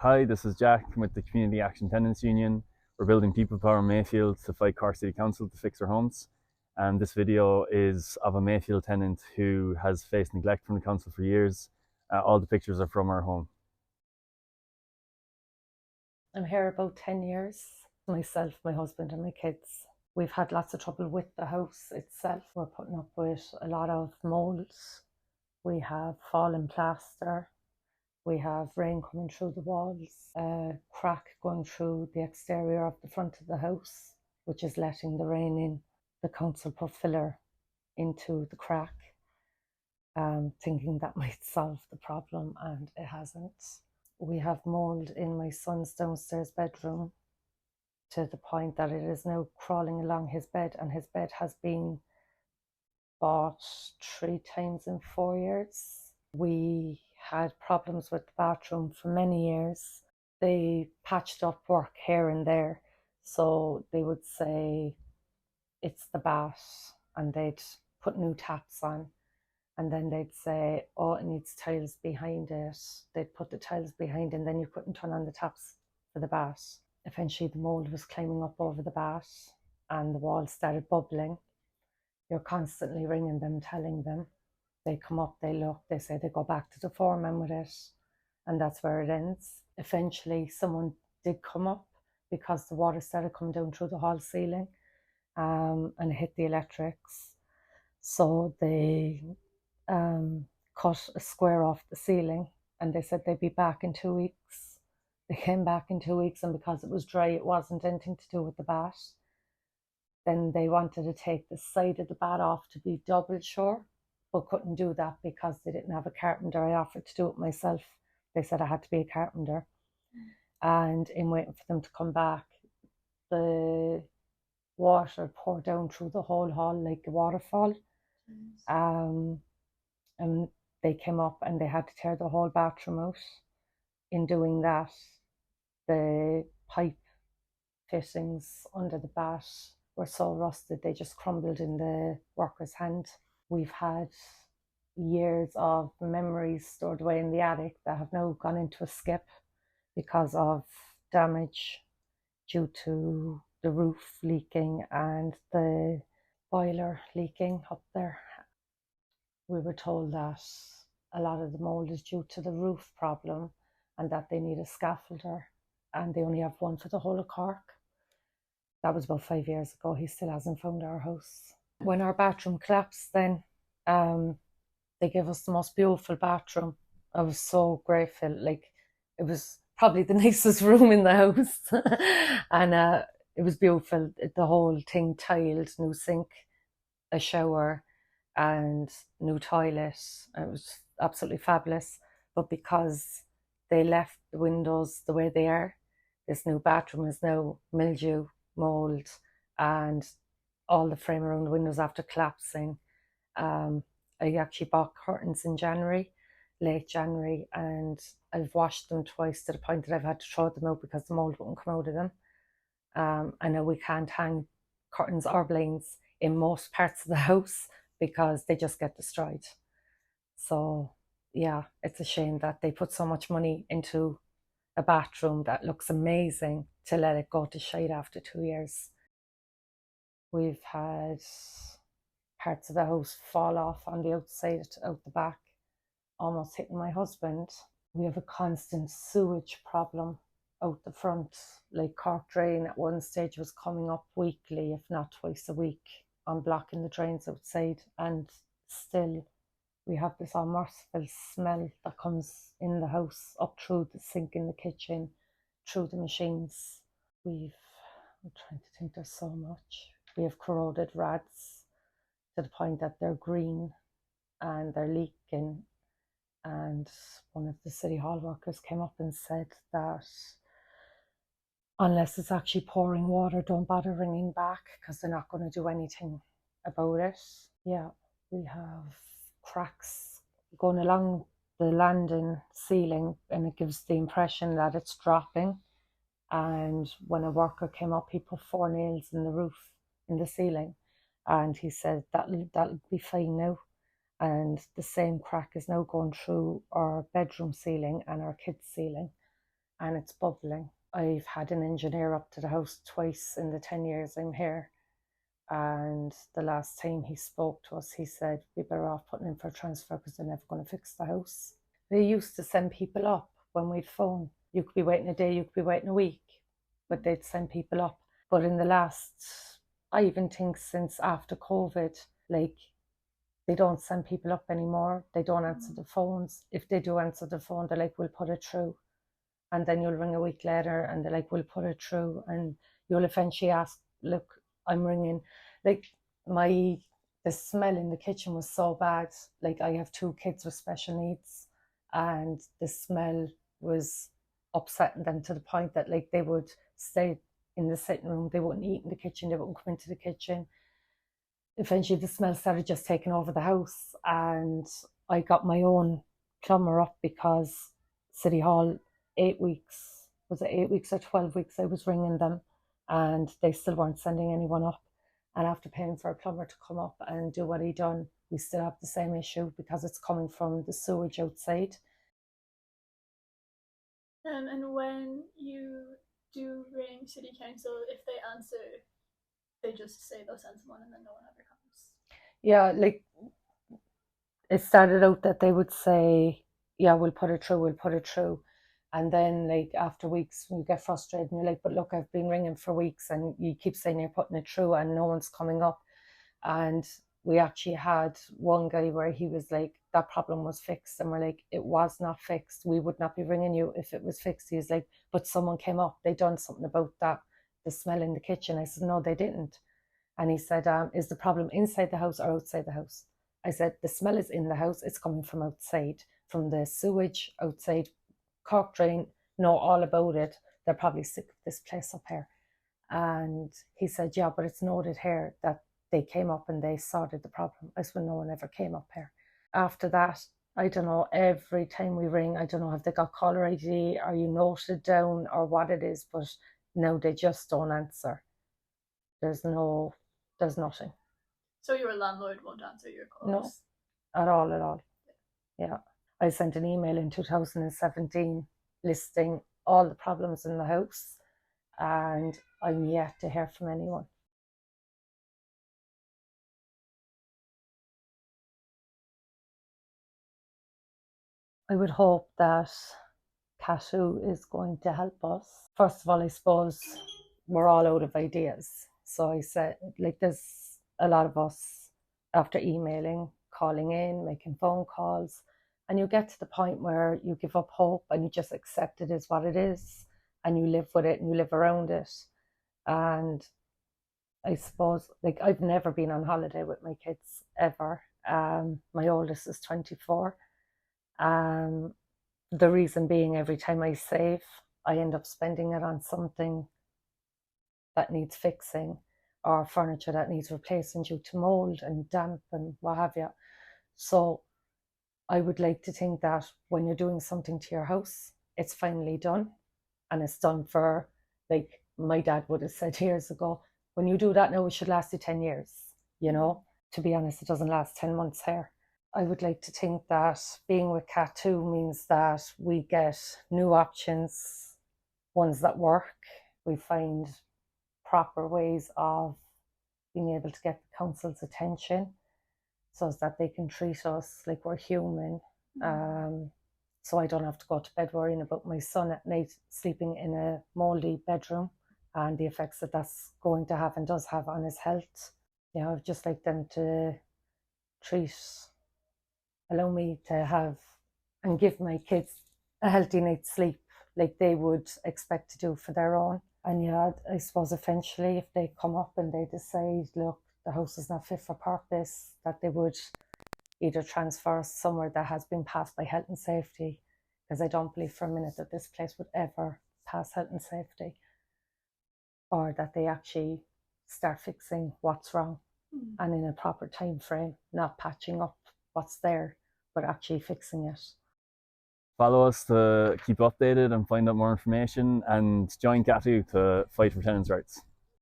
Hi, this is Jack with the Community Action Tenants Union. We're building people power in Mayfield to fight Cork City Council to fix their homes. And this video is of a Mayfield tenant who has faced neglect from the council for years. All the pictures are from our home. I'm here about 10 years. Myself, my husband, and my kids. We've had lots of trouble with the house itself. We're putting up with a lot of moulds. We have fallen plaster. We have rain coming through the walls, a crack going through the exterior of the front of the house, which is letting the rain in. The council put filler into the crack, thinking that might solve the problem, and it hasn't. We have mould in my son's downstairs bedroom to the point that it is now crawling along his bed, and his bed has been bought 3 times in 4 years. We had problems with the bathroom for many years. They patched up work here and there, so they would say it's the bath and they'd put new taps on, and then they'd say, oh, it needs tiles behind it. They'd put the tiles behind, and then you couldn't turn on the taps for the bath. Eventually the mould was climbing up over the bath and the walls started bubbling. You're constantly ringing them, telling them. They come up, they look, they say they go back to the foreman with it, and that's where it ends. Eventually someone did come up because the water started coming down through the hall ceiling, and hit the electrics. So they cut a square off the ceiling, and they said they'd be back in 2 weeks. They came back in 2 weeks, and because it was dry, it wasn't anything to do with the bat. Then they wanted to take the side of the bat off to be double sure, but couldn't do that because they didn't have a carpenter. I offered to do it myself. They said I had to be a carpenter. And in waiting for them to come back, the water poured down through the whole hall like a waterfall. And they came up and they had to tear the whole bathroom out. In doing that, the pipe fittings under the bath were so rusted they just crumbled in the worker's hand. We've had years of memories stored away in the attic that have now gone into a skip because of damage due to the roof leaking and the boiler leaking up there. We were told that a lot of the mould is due to the roof problem and that they need a scaffolder, and they only have one for the whole of Cork. That was about 5 years ago. He still hasn't found our house. When our bathroom collapsed then, they gave us the most beautiful bathroom. I was so grateful. Like, it was probably the nicest room in the house. And it was beautiful. The whole thing tiled, new sink, a shower, and new toilet. It was absolutely fabulous. But because they left the windows the way they are, this new bathroom is now mildew, mould, and all the frame around the windows after collapsing. I actually bought curtains in January, late January, and I've washed them twice to the point that I've had to throw them out because the mould wouldn't come out of them. I know we can't hang curtains or blinds in most parts of the house because they just get destroyed. So yeah, it's a shame that they put so much money into a bathroom that looks amazing to let it go to shite after 2 years. We've had parts of the house fall off on the outside, out the back, almost hitting my husband. We have a constant sewage problem out the front. Like, Cork Drain at one stage was coming up weekly, if not twice a week, on blocking the drains outside, and still we have this unmerciful smell that comes in the house, up through the sink in the kitchen, through the machines. I'm trying to think, there's so much. We have corroded rads to the point that they're green and they're leaking. And one of the city hall workers came up and said that unless it's actually pouring water, don't bother ringing back because they're not going to do anything about it. Yeah, we have cracks going along the landing ceiling, and it gives the impression that it's dropping. And when a worker came up, he put 4 nails in the roof, in the ceiling, and he said that'll be fine now. And the same crack is now going through our bedroom ceiling and our kids' ceiling. and it's bubbling. I've had an engineer up to the house twice in the 10 years I'm here. And the last time he spoke to us, he said, "Be better off putting in for a transfer because they're never going to fix the house." They used to send people up when we'd phone. You could be waiting a day, you could be waiting a week, but they'd send people up. But in the last, I even think since after COVID, like, they don't send people up anymore. They don't answer the phones. If they do answer the phone, they're like, "We'll put it through." And then you'll ring a week later and they're like, "We'll put it through." And you'll eventually ask, "Look, I'm ringing." Like, the smell in the kitchen was so bad. Like, I have 2 kids with special needs, and the smell was upsetting them to the point that, like, they would stay in the sitting room. They wouldn't eat in the kitchen. They wouldn't come into the kitchen. Eventually the smell started just taking over the house, and I got my own plumber up because City Hall, 8 weeks, was it 8 weeks or 12 weeks, I was ringing them and they still weren't sending anyone up. And after paying for a plumber to come up and do what he done, we still have the same issue because it's coming from the sewage outside. And when you do ring City Council, if they answer, they just say they'll send someone and then no one ever comes. Yeah, like, it started out that they would say, "Yeah, we'll put it through, we'll put it through." And then, like, after weeks, you get frustrated and you're like, "But look, I've been ringing for weeks and you keep saying you're putting it through and no one's coming up." And we actually had one guy where he was like, "That problem was fixed." And we're like, "It was not fixed. We would not be ringing you if it was fixed." He's like, "But someone came up. They done something about that, the smell in the kitchen." I said, "No, they didn't." And he said, "Is the problem inside the house or outside the house?" I said, "The smell is in the house. It's coming from outside, from the sewage outside. Cork drain, know all about it. They're probably sick of this place up here." And he said, "Yeah, but it's noted here that they came up and they sorted the problem." I said, "No one ever came up here." After that, I don't know, every time we ring, I don't know if they got caller ID or you noted down or what it is, but no, they just don't answer. There's nothing. So your landlord won't answer your calls? No, at all. Yeah. I sent an email in 2017 listing all the problems in the house, and I'm yet to hear from anyone. I would hope that CATU is going to help us. First of all, I suppose we're all out of ideas. So I said, like, there's a lot of us after emailing, calling in, making phone calls, and you get to the point where you give up hope and you just accept it is what it is and you live with it and you live around it. And I suppose, like, I've never been on holiday with my kids ever. My oldest is 24. The reason being, every time I save, I end up spending it on something that needs fixing or furniture that needs replacing due to mould and damp and what have you. So I would like to think that when you're doing something to your house, it's finally done, and it's done for, like my dad would have said years ago, when you do that now, it should last you 10 years, you know? To be honest, it doesn't last 10 months here. I would like to think that being with CATU means that we get new options, ones that work. We find proper ways of being able to get the council's attention so that they can treat us like we're human. So I don't have to go to bed worrying about my son at night sleeping in a mouldy bedroom and the effects that that's going to have and does have on his health. You know, I'd just like them to allow me to have and give my kids a healthy night's sleep like they would expect to do for their own. And yeah, I suppose eventually if they come up and they decide, look, the house is not fit for purpose, that they would either transfer us somewhere that has been passed by health and safety, because I don't believe for a minute that this place would ever pass health and safety, or that they actually start fixing what's wrong and in a proper time frame, not patching up what's there, but actually fixing it. Follow us to keep updated and find out more information, and join CATU to fight for tenants' rights.